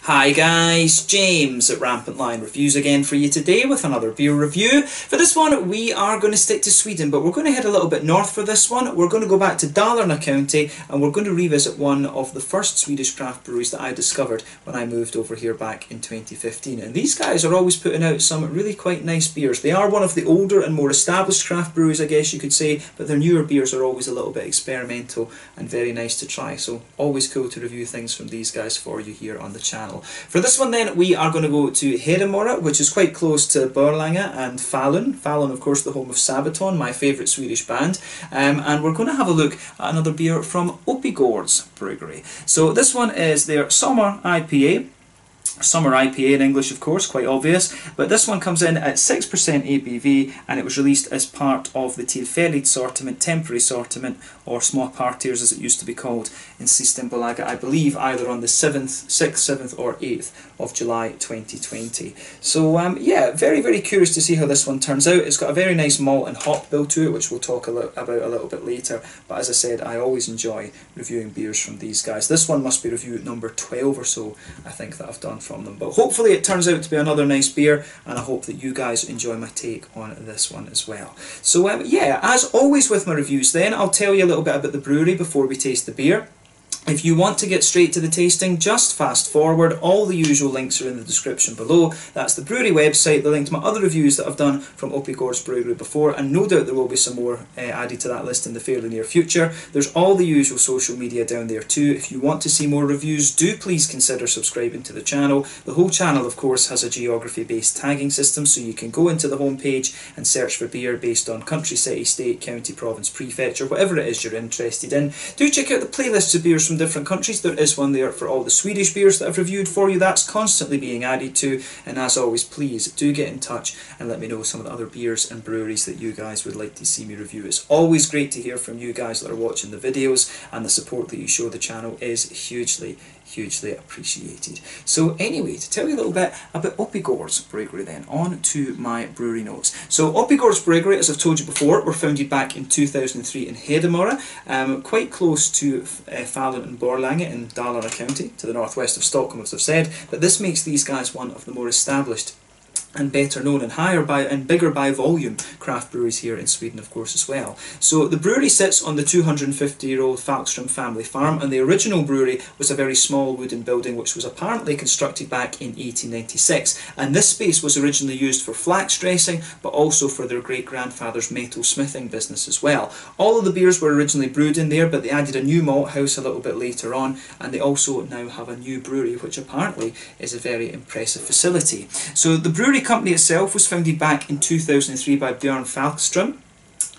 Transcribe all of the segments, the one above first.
Hi guys, James at RampantLionReviews again for you today with another beer review. For this one we are going to stick to Sweden, but we're going to head a little bit north for this one. We're going to go back to Dalarna county and we're going to revisit one of the first Swedish craft breweries that I discovered when I moved over here back in 2015. And these guys are always putting out some really quite nice beers. They are one of the older and more established craft breweries, I guess you could say, but their newer beers are always a little bit experimental and very nice to try. So always cool to review things from these guys for you here on the channel. For this one then, we are going to go to Hedemora, which is quite close to Borlänge and Falun. Falun, of course, the home of Sabaton, my favourite Swedish band. And we're going to have a look at another beer from Oppigårds Bryggeri. So this one is their Sommar IPA. Summer IPA in English, of course, quite obvious, but this one comes in at 6% ABV and it was released as part of the Tillfälligt Sortiment, temporary sortiment, or small partiers as it used to be called in Systembolaget, I believe either on the 6th, 7th or 8th of July 2020. So yeah, very curious to see how this one turns out. It's got a very nice malt and hop bill to it, which we'll talk about a little bit later, but as I said, I always enjoy reviewing beers from these guys. This one must be review number 12 or so, I think, that I've done from them, but hopefully it turns out to be another nice beer, and I hope that you guys enjoy my take on this one as well. So yeah, as always with my reviews then, I'll tell you a little bit about the brewery before we taste the beer. If you want to get straight to the tasting, just fast forward. All the usual links are in the description below. That's the brewery website, the link to my other reviews that I've done from Oppigårds Bryggeri before, and no doubt there will be some more added to that list in the fairly near future. There's all the usual social media down there too. If you want to see more reviews, do please consider subscribing to the channel. The whole channel, of course, has a geography-based tagging system, so you can go into the homepage and search for beer based on country, city, state, county, province, prefecture, whatever it is you're interested in. Do check out the playlists of beers from different countries. There is one there for all the Swedish beers that I've reviewed for you. That's constantly being added to, and as always, please do get in touch and let me know some of the other beers and breweries that you guys would like to see me review. It's always great to hear from you guys that are watching the videos, and the support that you show the channel is hugely appreciated. So anyway, to tell you a little bit about Oppigårds Bryggeri then, on to my brewery notes. So Oppigårds Bryggeri, as I've told you before, were founded back in 2003 in Hedemora, quite close to Falun and Borlänge in Dalarna county, to the northwest of Stockholm, as I've said, but this makes these guys one of the more established and better known and bigger by volume craft breweries here in Sweden, of course, as well. So the brewery sits on the 250-year-old Falkström family farm, and the original brewery was a very small wooden building which was apparently constructed back in 1896, and this space was originally used for flax dressing, but also for their great-grandfather's metal smithing business as well. All of the beers were originally brewed in there, but they added a new malt house a little bit later on, and they also now have a new brewery, which apparently is a very impressive facility. So the brewery company itself was founded back in 2003 by Björn Falkström,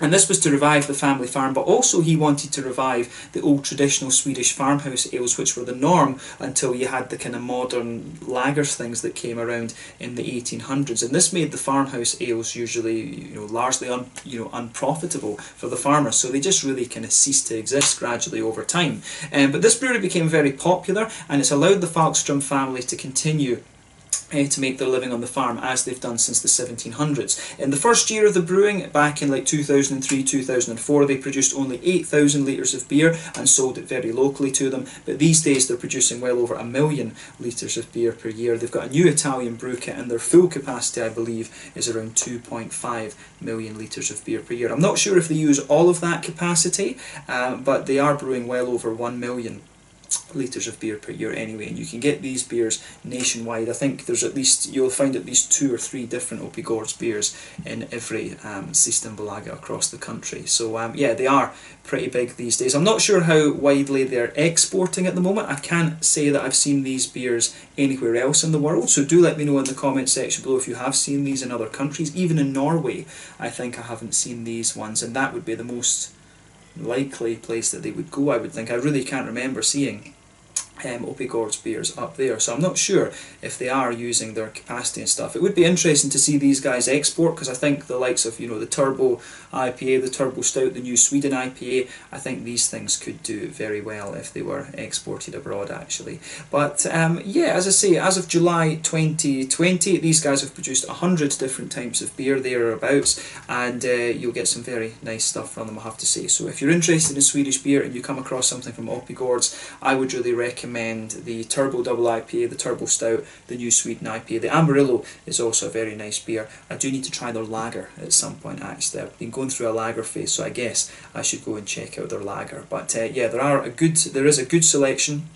and this was to revive the family farm, but also he wanted to revive the old traditional Swedish farmhouse ales, which were the norm until you had the kind of modern lagers things that came around in the 1800s, and this made the farmhouse ales usually, largely unprofitable for the farmers, so they just really kind of ceased to exist gradually over time. But this brewery became very popular, and it's allowed the Falkström family to continue to make their living on the farm as they've done since the 1700s. In the first year of the brewing, back in like 2003-2004, they produced only 8,000 litres of beer and sold it very locally to them, but these days they're producing well over 1 million litres of beer per year. They've got a new Italian brew kit, and their full capacity, I believe, is around 2.5 million litres of beer per year. I'm not sure if they use all of that capacity, but they are brewing well over 1 million litres of beer per year anyway, and you can get these beers nationwide. I think there's you'll find at least 2 or 3 different Oppigårds beers in every Systembolaget across the country. So yeah, they are pretty big these days. I'm not sure how widely they're exporting at the moment. I can't say that I've seen these beers anywhere else in the world, so do let me know in the comment section below if you have seen these in other countries. Even in Norway, I think I haven't seen these ones, and that would be the most likely place that they would go, I would think. I really can't remember seeing Oppigårds beers up there, so I'm not sure if they are using their capacity and stuff. It would be interesting to see these guys export, because I think the likes of the Turbo IPA, the Turbo Stout, the new Sweden IPA, I think these things could do very well if they were exported abroad actually. But yeah, as I say, as of July 2020 these guys have produced 100 different types of beer thereabouts, and you'll get some very nice stuff from them, I have to say. So if you're interested in Swedish beer and you come across something from Oppigårds, I would really recommend recommend the Turbo Double IPA, the Turbo Stout, the New Sweden IPA. The Amarillo is also a very nice beer. I do need to try their lager at some point actually. I've been going through a lager phase, so I guess I should go and check out their lager. But yeah, there is a good selection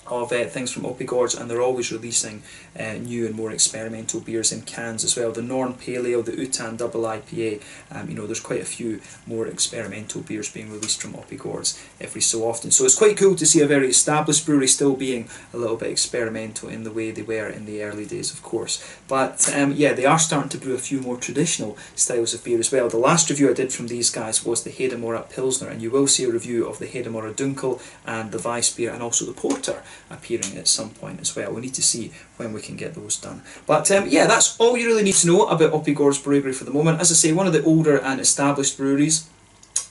of things from Oppigårds, and they're always releasing new and more experimental beers in cans as well. The Norn Pale Ale, the Utan Double IPA, you know, there's quite a few more experimental beers being released from Oppigårds every so often. So it's quite cool to see a very established brewery still being a little bit experimental in the way they were in the early days, of course. But yeah, they are starting to brew a few more traditional styles of beer as well. The last review I did from these guys was the Hedemora Pilsner, and you will see a review of the Hedemora Dunkel and the Weiss beer, and also the Porter appearing at some point as well. We need to see when we can get those done. But yeah, that's all you really need to know about Oppigårds Bryggeri for the moment. As I say, one of the older and established breweries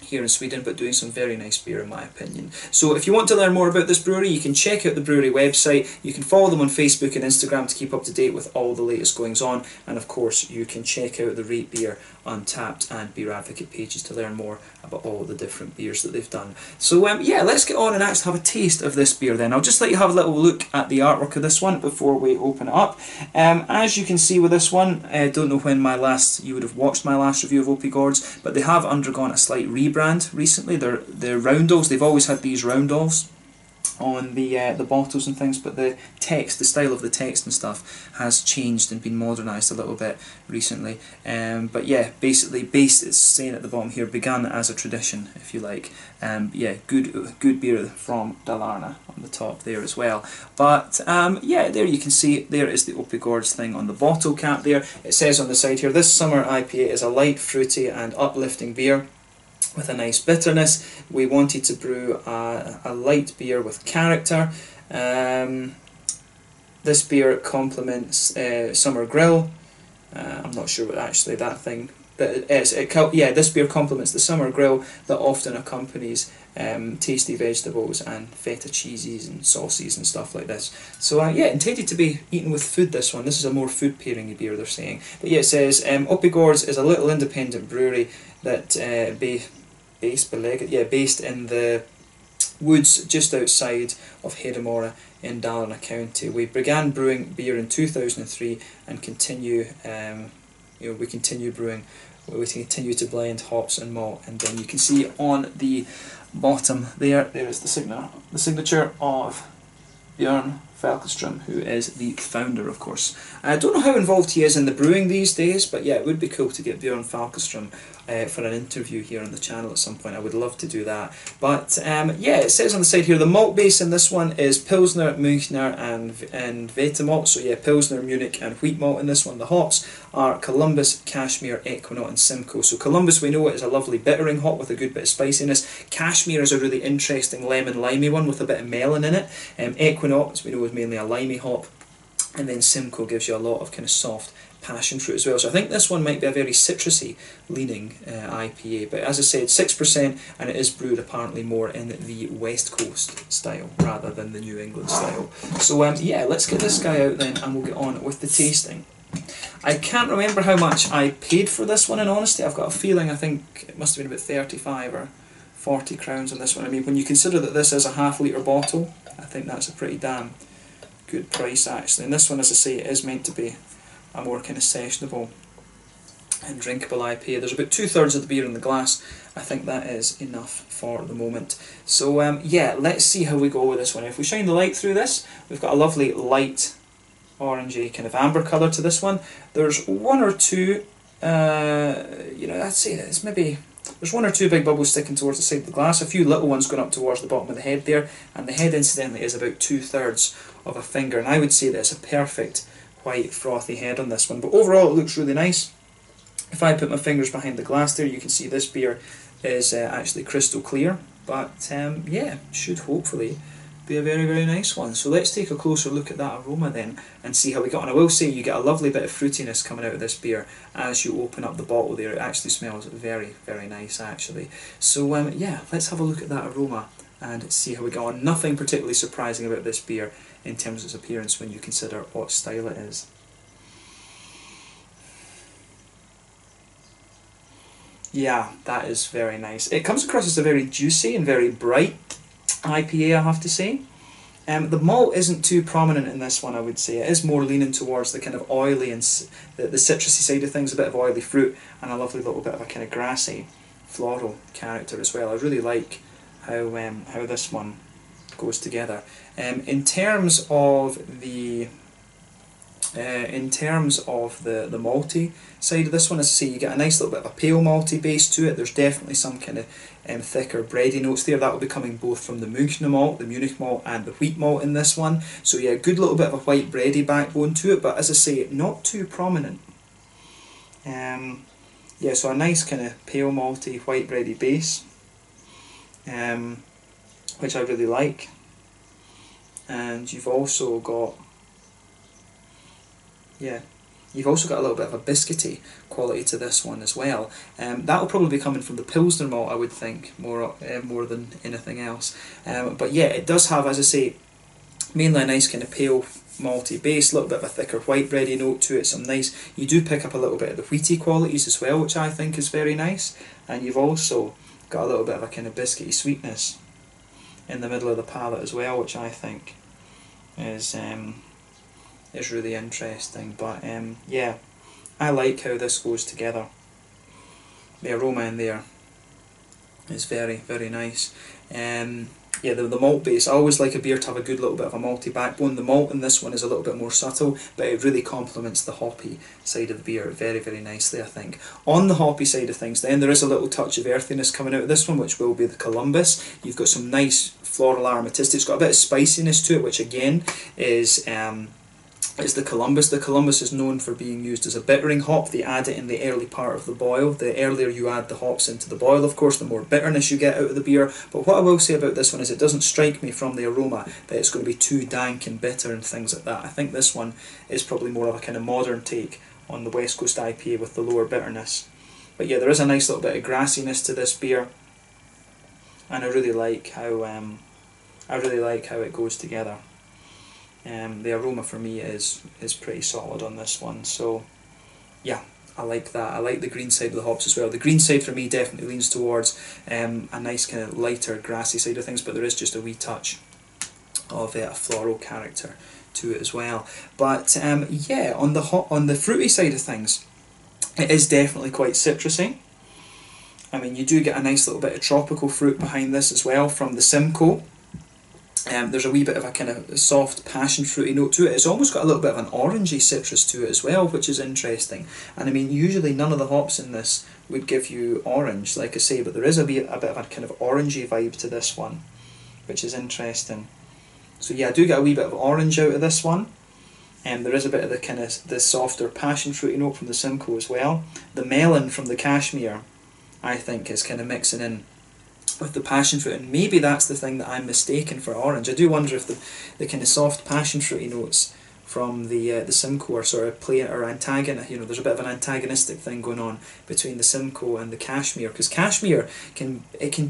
here in Sweden, but doing some very nice beer in my opinion. So if you want to learn more about this brewery, you can check out the brewery website. You can follow them on Facebook and Instagram to keep up to date with all the latest goings on, and of course you can check out the Rate Beer, Untappd and Beer Advocate pages to learn more about all the different beers that they've done. So yeah, let's get on and actually have a taste of this beer then. I'll just let you have a little look at the artwork of this one before we open it up. As you can see with this one, I don't know when you would have watched my last review of Oppigårds, but they have undergone a slight rebrand recently. They're roundels. They've always had these roundels on the bottles and things, but the text, the style of the text and stuff has changed and been modernised a little bit recently. But yeah, basically, it's saying at the bottom here, begun as a tradition, if you like. Yeah, good beer from Dalarna on the top there as well. But yeah, there you can see, there is the Oppigårds thing on the bottle cap there. It says on the side here, this summer IPA is a light, fruity and uplifting beer with a nice bitterness. We wanted to brew a light beer with character. This beer complements Summer Grill. I'm not sure what actually that thing, but yeah, this beer complements the Summer Grill that often accompanies tasty vegetables and feta cheeses and sauces and stuff like this. So yeah, intended to be eaten with food, this one. This is a more food pairing beer, they're saying. But yeah, it says Oppigårds is a little independent brewery that based in the woods just outside of Hedemora in Dalarna County. We began brewing beer in 2003 and continue we continue brewing. We continue to blend hops and malt, and then you can see on the bottom there is the signature of Björn Falkström, who is the founder, of course. I don't know how involved he is in the brewing these days, but yeah, it would be cool to get Björn Falkström for an interview here on the channel at some point. I would love to do that. But yeah, it says on the side here, the malt base in this one is Pilsner, Münchner and Vetemalt. So yeah, Pilsner, Munich and wheat malt in this one. The hops are Columbus, Kashmir, Equinaut and Simcoe. So Columbus, we know it is a lovely bittering hop with a good bit of spiciness. Kashmir is a really interesting lemon-limey one with a bit of melon in it. Equinaut, as we know, is mainly a limey hop. And then Simcoe gives you a lot of kind of soft passion fruit as well. So I think this one might be a very citrusy leaning IPA. But as I said, 6%, and it is brewed apparently more in the West Coast style rather than the New England style. So yeah, let's get this guy out then and we'll get on with the tasting. I can't remember how much I paid for this one in honesty. I've got a feeling, I think it must have been about 35 or 40 crowns on this one. I mean, when you consider that this is a half-litre bottle, I think that's a pretty damn good price actually. And this one, as I say, it is meant to be a more kind of sessionable and drinkable IPA. There's about 2/3 of the beer in the glass. I think that is enough for the moment. So yeah, let's see how we go with this one. If we shine the light through this, we've got a lovely light orangey kind of amber colour to this one. There's one or two, I'd say it's maybe, there's one or two big bubbles sticking towards the side of the glass, a few little ones going up towards the bottom of the head there, and the head incidentally is about 2/3 of a finger, and I would say that it's a perfect white frothy head on this one. But overall it looks really nice. If I put my fingers behind the glass there, you can see this beer is actually crystal clear, but yeah, should hopefully be a very, very nice one. So let's take a closer look at that aroma then and see how we got on. I will say you get a lovely bit of fruitiness coming out of this beer as you open up the bottle there. It actually smells very, very nice actually. So yeah, let's have a look at that aroma and see how we go on. Nothing particularly surprising about this beer in terms of its appearance when you consider what style it is. Yeah, that is very nice. It comes across as a very juicy and very bright IPA, I have to say. The malt isn't too prominent in this one, I would say. It is more leaning towards the kind of oily and the citrusy side of things, a bit of oily fruit, and a lovely little bit of a kind of grassy, floral character as well. I really like how this one goes together. In terms of the malty side of this one, as I say, you get a nice little bit of a pale malty base to it. There's definitely some kind of thicker bready notes there. That will be coming both from the Munich malt, and the wheat malt in this one. So yeah, good little bit of a white bready backbone to it, but as I say, not too prominent. Yeah, so a nice kind of pale malty, white bready base, which I really like. And you've also got, you've also got a little bit of a biscuity quality to this one as well. That will probably be coming from the Pilsner malt, I would think, more than anything else. But yeah, it does have, as I say, mainly a nice kind of pale malty base, a little bit of a thicker white bready note to it. Some nice, you do pick up a little bit of the wheaty qualities as well, which I think is very nice. And you've also got a little bit of a kind of biscuity sweetness in the middle of the palate as well, which I think is really interesting. But yeah, I like how this goes together. The aroma in there is very, very nice. Yeah, the malt base, I always like a beer to have a good little bit of a malty backbone. The malt in this one is a little bit more subtle, but it really complements the hoppy side of the beer very, very nicely, I think. On the hoppy side of things then, there is a little touch of earthiness coming out of this one, which will be the Columbus. You've got some nice floral aromaticity. It's got a bit of spiciness to it, which again is the Columbus. The Columbus is known for being used as a bittering hop. They add it in the early part of the boil. The earlier you add the hops into the boil, of course, the more bitterness you get out of the beer. But what I will say about this one is it doesn't strike me from the aroma that it's going to be too dank and bitter and things like that. I think this one is probably more of a kind of modern take on the West Coast IPA with the lower bitterness. But yeah, there is a nice little bit of grassiness to this beer, and I really like how it goes together. The aroma for me is pretty solid on this one, so yeah, I like that. I like the green side of the hops as well. The green side for me definitely leans towards a nice kind of lighter grassy side of things, but there is just a wee touch of a floral character to it as well. But yeah, on the fruity side of things, it is definitely quite citrusy. I mean, you do get a nice little bit of tropical fruit behind this as well from the Simcoe. There's a wee bit of a kind of soft passion fruity note to it. It's almost got a little bit of an orangey citrus to it as well, which is interesting. And I mean, usually none of the hops in this would give you orange, like I say, but there is a bit of a kind of orangey vibe to this one, which is interesting. So yeah, I do get a wee bit of orange out of this one. There is a bit of the kind of the softer passion fruity note from the Simcoe as well. The melon from the Cashmere, I think, is kind of mixing in with the passion fruit, and maybe that's the thing that I'm mistaken for orange. I do wonder if the kind of soft passion fruity notes from the Simcoe are sort of playing or antagonist. You know, there's a bit of an antagonistic thing going on between the Simcoe and the Cashmere, because Cashmere can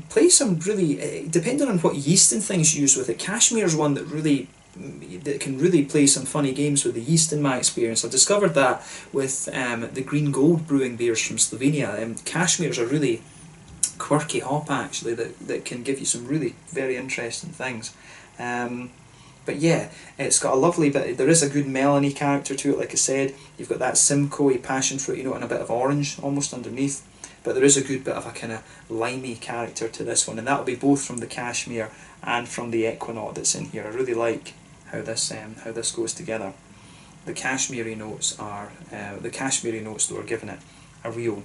play some really depending on what yeast and things you use with it. Cashmere is one that can really play some funny games with the yeast in my experience. I've discovered that with the Green Gold brewing beers from Slovenia. Cashmere is a really quirky hop actually that can give you some really very interesting things. But yeah, it's got a lovely bit, there is a good melony character to it, like I said. You've got that Simcoe passion fruity note and a bit of orange almost underneath, but there is a good bit of a kind of limey character to this one, and that'll be both from the Cashmere and from the Equinaut that's in here. I really like how this goes together. The Cashmere notes though are giving it a real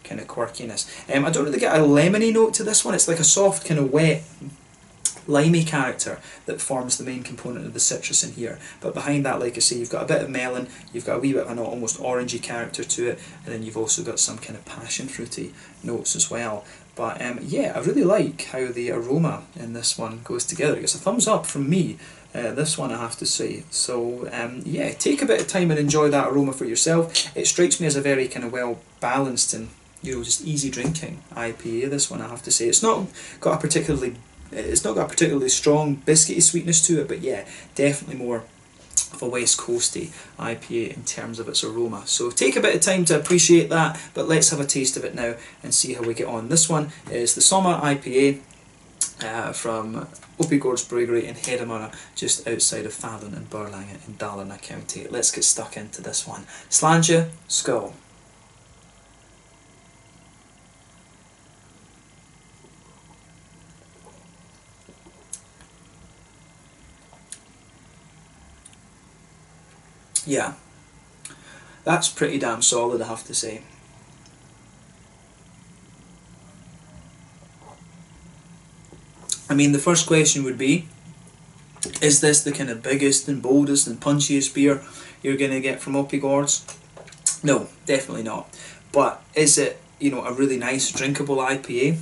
kind of quirkiness. I don't really get a lemony note to this one. It's like a soft kind of wet limey character that forms the main component of the citrus in here, but behind that, like I say, you've got a bit of melon, you've got a wee bit of an almost orangey character to it, and then you've also got some kind of passion fruity notes as well. But yeah, I really like how the aroma in this one goes together. It gets a thumbs up from me, this one, I have to say. So yeah, take a bit of time and enjoy that aroma for yourself. It strikes me as a very kind of well balanced and, you know, just easy drinking IPA, this one, I have to say. It's not got a particularly strong biscuity sweetness to it, but yeah, definitely more of a West Coasty IPA in terms of its aroma. So take a bit of time to appreciate that, but let's have a taste of it now and see how we get on. This one is the Sommar IPA, from Oppigårds Bryggeri in Hedemora, just outside of Falun and Borlänge in Dalarna County. Let's get stuck into this one. Sláinte, skål. Yeah, that's pretty damn solid, I have to say. I mean, the first question would be, is this the kind of biggest and boldest and punchiest beer you're going to get from Oppigårds? No, definitely not. But is it, you know, a really nice drinkable IPA?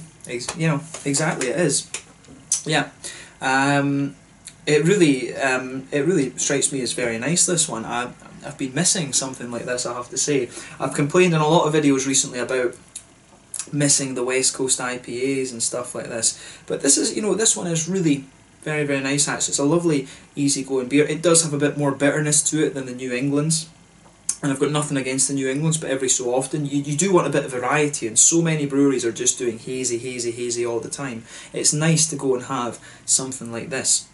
You know, exactly, it is. Yeah. It really strikes me as very nice, this one. I've been missing something like this, I have to say. I've complained in a lot of videos recently about missing the West Coast IPAs and stuff like this, but this is, you know, this one is really very, very nice actually. It's a lovely, easy-going beer. It does have a bit more bitterness to it than the New Englands, and I've got nothing against the New Englands, but every so often you do want a bit of variety, and so many breweries are just doing hazy, hazy, hazy all the time. It's nice to go and have something like this.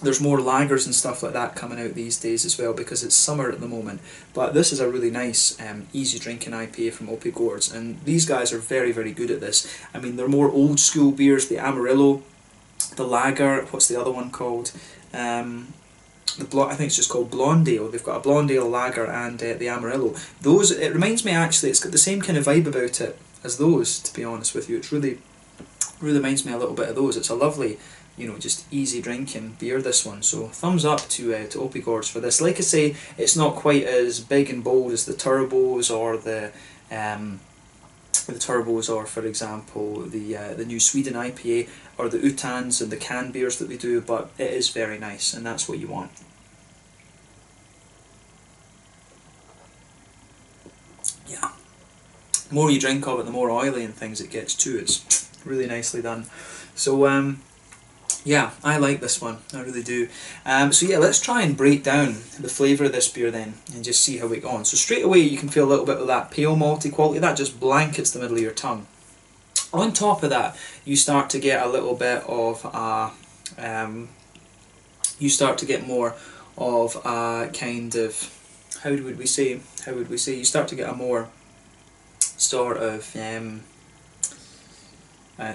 There's more lagers and stuff like that coming out these days as well, because it's summer at the moment. But this is a really nice, easy drinking IPA from Oppigårds, and these guys are very, very good at this. I mean, they're more old school beers, the Amarillo, the lager, what's the other one called? I think it's just called Blonde Ale. They've got a Blonde Ale lager and the Amarillo. Those, it reminds me actually, it's got the same kind of vibe about it as those, to be honest with you. It's really reminds me a little bit of those. It's a lovely, you know, just easy drinking beer, this one. So thumbs up to Oppigårds for this. Like I say, it's not quite as big and bold as the turbos or the turbos, or for example the New Sweden IPA or the Utans and the can beers that we do, but it is very nice, and that's what you want. Yeah, the more you drink of it, the more oily and things it gets too. It's really nicely done. So yeah, I like this one, I really do. So yeah, let's try and break down the flavour of this beer then, and just see how we go on. So straight away you can feel a little bit of that pale malty quality, that just blankets the middle of your tongue. On top of that, you start to get a little bit of you start to get more of a kind of, how would we say, you start to get a more sort of,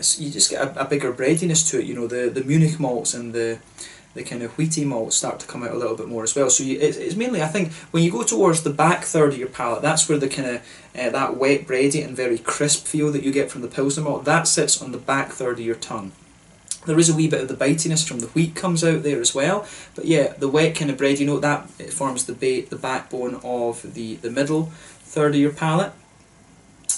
so you just get a bigger breadiness to it, you know, the Munich malts and the kind of wheaty malts start to come out a little bit more as well. So it's mainly, I think, when you go towards the back third of your palate, that's where the kind of, that wet bready and very crisp feel that you get from the Pilsner malt, that sits on the back third of your tongue. There is a wee bit of the bitiness from the wheat comes out there as well, but yeah, the wet kind of bread, you know, that it forms the backbone of the middle third of your palate.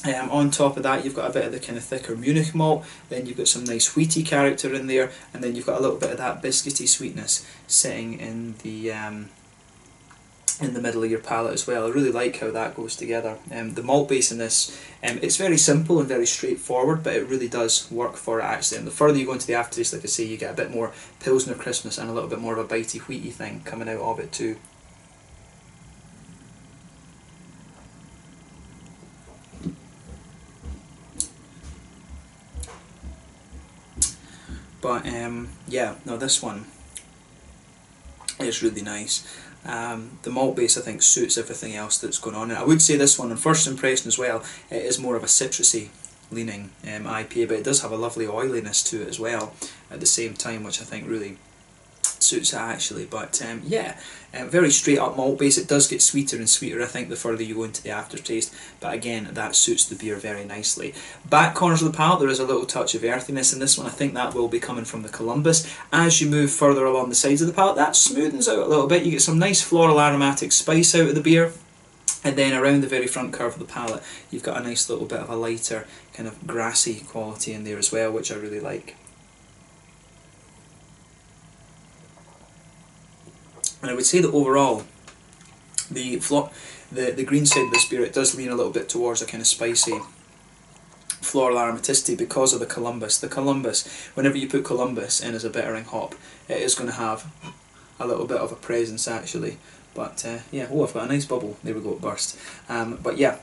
On top of that, you've got a bit of the kind of thicker Munich malt, then you've got some nice wheaty character in there, and then you've got a little bit of that biscuity sweetness sitting in the middle of your palate as well. I really like how that goes together. The malt base in this, it's very simple and very straightforward, but it really does work for it actually. And the further you go into the aftertaste, like I say, you get a bit more Pilsner crispness and a little bit more of a bitey, wheaty thing coming out of it too. But yeah, no, this one is really nice. The malt base, I think, suits everything else that's going on. And I would say this one, on first impression as well, it is more of a citrusy leaning IPA, but it does have a lovely oiliness to it as well at the same time, which I think really suits it actually. But yeah, very straight up malt base. It does get sweeter and sweeter, I think, the further you go into the aftertaste, but again, that suits the beer very nicely. Back corners of the palate, there is a little touch of earthiness in this one. I think that will be coming from the Columbus. As you move further along the sides of the palate, that smoothens out a little bit. You get some nice floral aromatic spice out of the beer. And then around the very front curve of the palate, you've got a nice little bit of a lighter kind of grassy quality in there as well, which I really like. And I would say that overall, the green side of this beer, it does lean a little bit towards a kind of spicy floral aromaticity because of the Columbus. The Columbus, whenever you put Columbus in as a bittering hop, it is going to have a little bit of a presence actually. But yeah, oh, I've got a nice bubble. There we go, it burst. But yeah,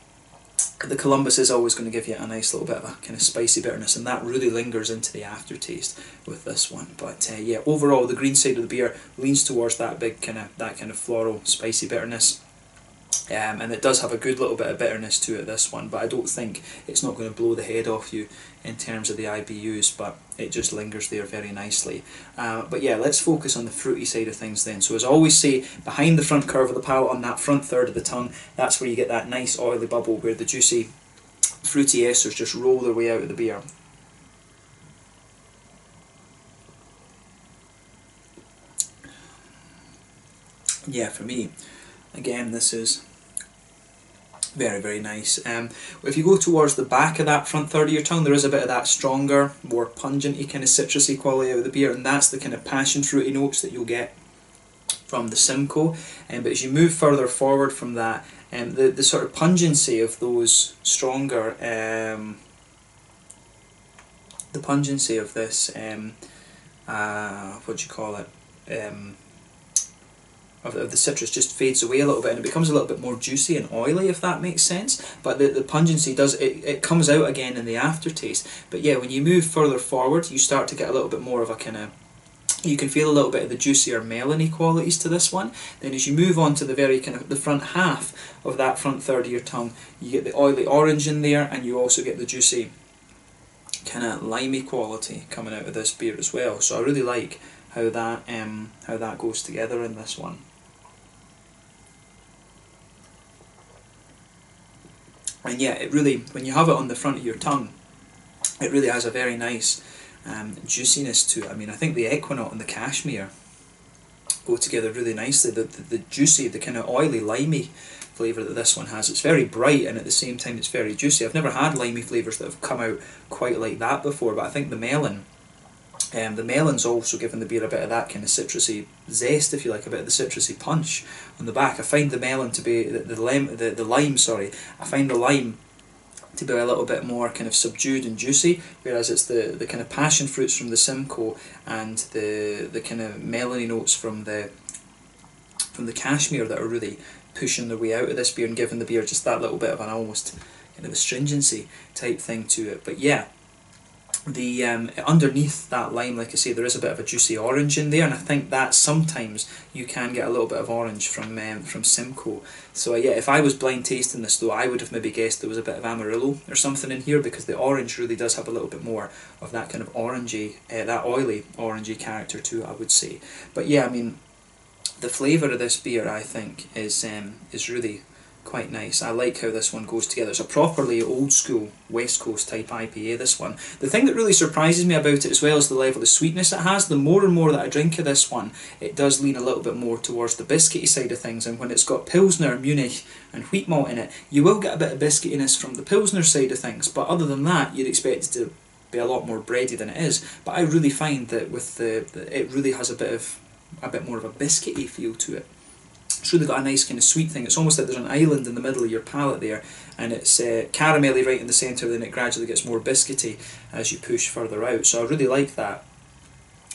the Columbus is always going to give you a nice little bit of a kind of spicy bitterness, and that really lingers into the aftertaste with this one. But yeah, overall the green side of the beer leans towards that big kind of floral spicy bitterness, and it does have a good little bit of bitterness to it, this one, but I don't think it's not going to blow the head off you in terms of the IBUs, but it just lingers there very nicely. But yeah, let's focus on the fruity side of things then. So as I always say, behind the front curve of the palate, on that front third of the tongue, that's where you get that nice oily bubble where the juicy fruity esters just roll their way out of the beer. Yeah, for me, again, this is very, very nice. If you go towards the back of that front third of your tongue, there is a bit of that stronger, more pungent-y kind of citrusy quality out of the beer, and that's the kind of passion fruity notes that you'll get from the Simcoe. But as you move further forward from that, the sort of pungency of those stronger, the pungency of this, what do you call it? Of the citrus just fades away a little bit, and it becomes a little bit more juicy and oily, if that makes sense. But the pungency does, it comes out again in the aftertaste. But yeah, when you move further forward, you start to get a little bit more of a kind of, you can feel a little bit of the juicier melony qualities to this one. Then as you move on to the very kind of the front half of that front third of your tongue, you get the oily orange in there, and you also get the juicy kind of limey quality coming out of this beer as well. So I really like how that goes together in this one. And yeah, it really, when you have it on the front of your tongue, it really has a very nice juiciness to it. I mean, I think the Equinaut and the Cashmere go together really nicely. The juicy, the kind of oily, limey flavour that this one has. It's very bright, and at the same time it's very juicy. I've never had limey flavours that have come out quite like that before, but I think the melon's also given the beer a bit of that kind of citrusy zest, if you like, a bit of the citrusy punch on the back. I find the melon to be, the lime, sorry, I find the lime to be a little bit more kind of subdued and juicy, whereas it's the kind of passion fruits from the Simcoe and the kind of melony notes from the Cashmere that are really pushing their way out of this beer and giving the beer just that little bit of an almost kind of astringency type thing to it. But yeah, the underneath that lime, like I say, there is a bit of a juicy orange in there, and I think that sometimes you can get a little bit of orange from Simcoe. So yeah, if I was blind tasting this though, I would have maybe guessed there was a bit of Amarillo or something in here, because the orange really does have a little bit more of that kind of orangey, that oily orangey character to it, I would say. But yeah, I mean, the flavour of this beer, I think, is really quite nice. I like how this one goes together. It's a properly old school West Coast type IPA, this one. The thing that really surprises me about it as well is the level of sweetness it has. The more and more that I drink of this one, it does lean a little bit more towards the biscuity side of things, and when it's got Pilsner, Munich and wheat malt in it, you will get a bit of biscuitiness from the Pilsner side of things, but other than that you'd expect it to be a lot more bready than it is. But I really find that with it really has a bit more of a biscuity feel to it. It's really got a nice kind of sweet thing. It's almost like there's an island in the middle of your palate there, and it's caramelly right in the centre, then it gradually gets more biscuity as you push further out. So I really like that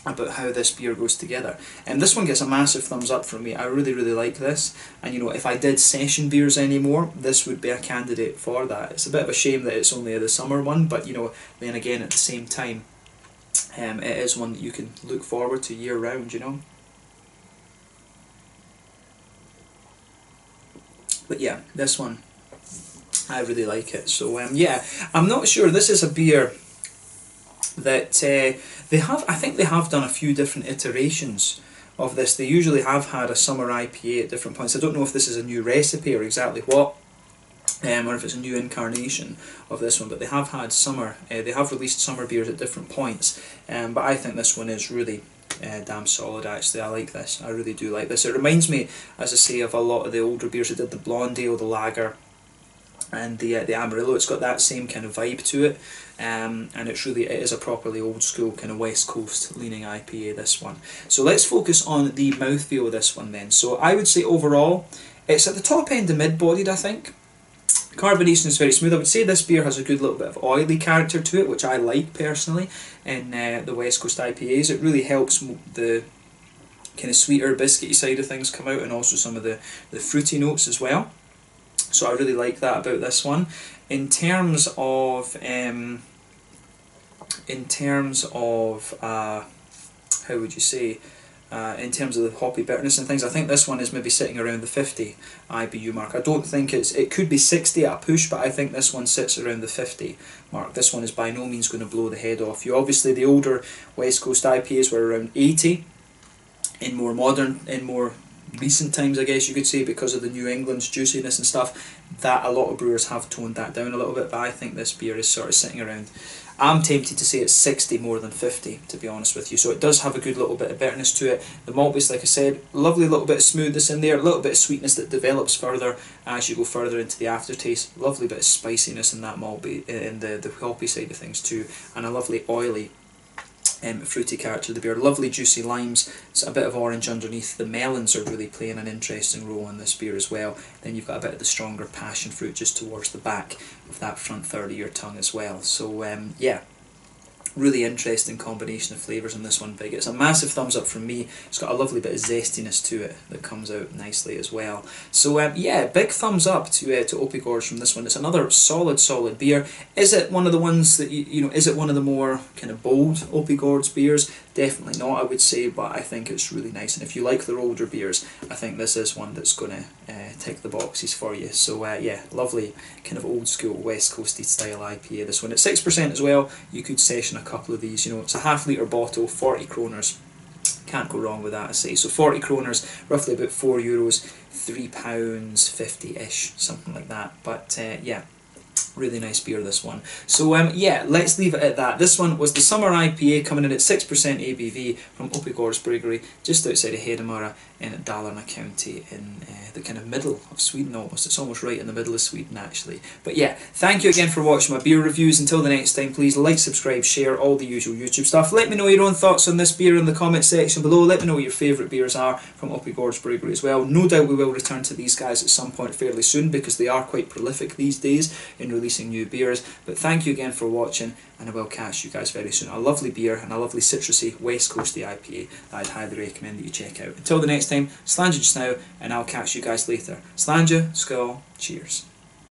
about how this beer goes together. And this one gets a massive thumbs up from me. I really, really like this, and you know, if I did session beers anymore, this would be a candidate for that. It's a bit of a shame that it's only the summer one, but you know, then again at the same time, it is one that you can look forward to year round, you know. But yeah, this one, I really like it. So yeah, I'm not sure. This is a beer that I think they have done a few different iterations of this. They usually have had a summer IPA at different points. I don't know if this is a new recipe or exactly what, or if it's a new incarnation of this one, but they have had summer, they have released summer beers at different points, but I think this one is really damn solid actually. I like this, I really do like this. It reminds me, as I say, of a lot of the older beers that did the blonde ale, the lager and the Amarillo. It's got that same kind of vibe to it, and it is a properly old school kind of West Coast leaning IPA, this one. So let's focus on the mouthfeel of this one then. So I would say overall it's at the top end of mid-bodied, I think. Carbonation is very smooth. I would say this beer has a good little bit of oily character to it, which I like personally in the West Coast IPAs. It really helps the kind of sweeter biscuity side of things come out, and also some of the fruity notes as well. So I really like that about this one. In terms of how would you say, in terms of the hoppy bitterness and things, I think this one is maybe sitting around the 50 IBU mark. I don't think it could be 60 at a push, but I think this one sits around the 50 mark. This one is by no means going to blow the head off you. Obviously the older West Coast IPAs were around 80 in more recent times, I guess you could say, because of the New England's juiciness and stuff, that a lot of brewers have toned that down a little bit, but I think this beer is sort of sitting around, I'm tempted to say it's 60 more than 50, to be honest with you. So it does have a good little bit of bitterness to it. The malt base, like I said, lovely little bit of smoothness in there, a little bit of sweetness that develops further as you go further into the aftertaste. Lovely bit of spiciness in that malt base, in the hoppy side of things too, and a lovely oily fruity character of the beer. Lovely juicy limes, it's a bit of orange underneath. The melons are really playing an interesting role in this beer as well. Then you've got a bit of the stronger passion fruit just towards the back of that front third of your tongue as well. So yeah, really interesting combination of flavours in this one, Big. It's a massive thumbs up from me. It's got a lovely bit of zestiness to it that comes out nicely as well. So yeah, big thumbs up to Oppigårds from this one. It's another solid beer. Is it one of the ones that you know? Is it one of the more kind of bold Oppigårds beers? Definitely not, I would say, but I think it's really nice. And if you like their older beers, I think this is one that's going to tick the boxes for you. So yeah, lovely kind of old school West Coasty style IPA. This one at 6% as well. You could session a couple of these. You know, it's a half-litre bottle, 40 kroners. Can't go wrong with that, I say. So 40 kroners, roughly about €4, £3.50-ish, something like that. But yeah, really nice beer, this one. So yeah, let's leave it at that. This one was the Summer IPA, coming in at 6% ABV from Oppigårds Bryggeri, just outside of Hedemora in Dalarna County, in the kind of middle of Sweden almost. It's almost right in the middle of Sweden actually. But yeah, thank you again for watching my beer reviews. Until the next time, please like, subscribe, share, all the usual YouTube stuff. Let me know your own thoughts on this beer in the comment section below. Let me know what your favourite beers are from Oppigårds Bryggeri as well. No doubt we will return to these guys at some point fairly soon, because they are quite prolific these days in releasing new beers. But thank you again for watching, and I will catch you guys very soon. A lovely beer and a lovely citrusy West Coasty IPA that I'd highly recommend that you check out. Until the next time, slàinte just now, and I'll catch you guys later. Slàinte, skål, cheers.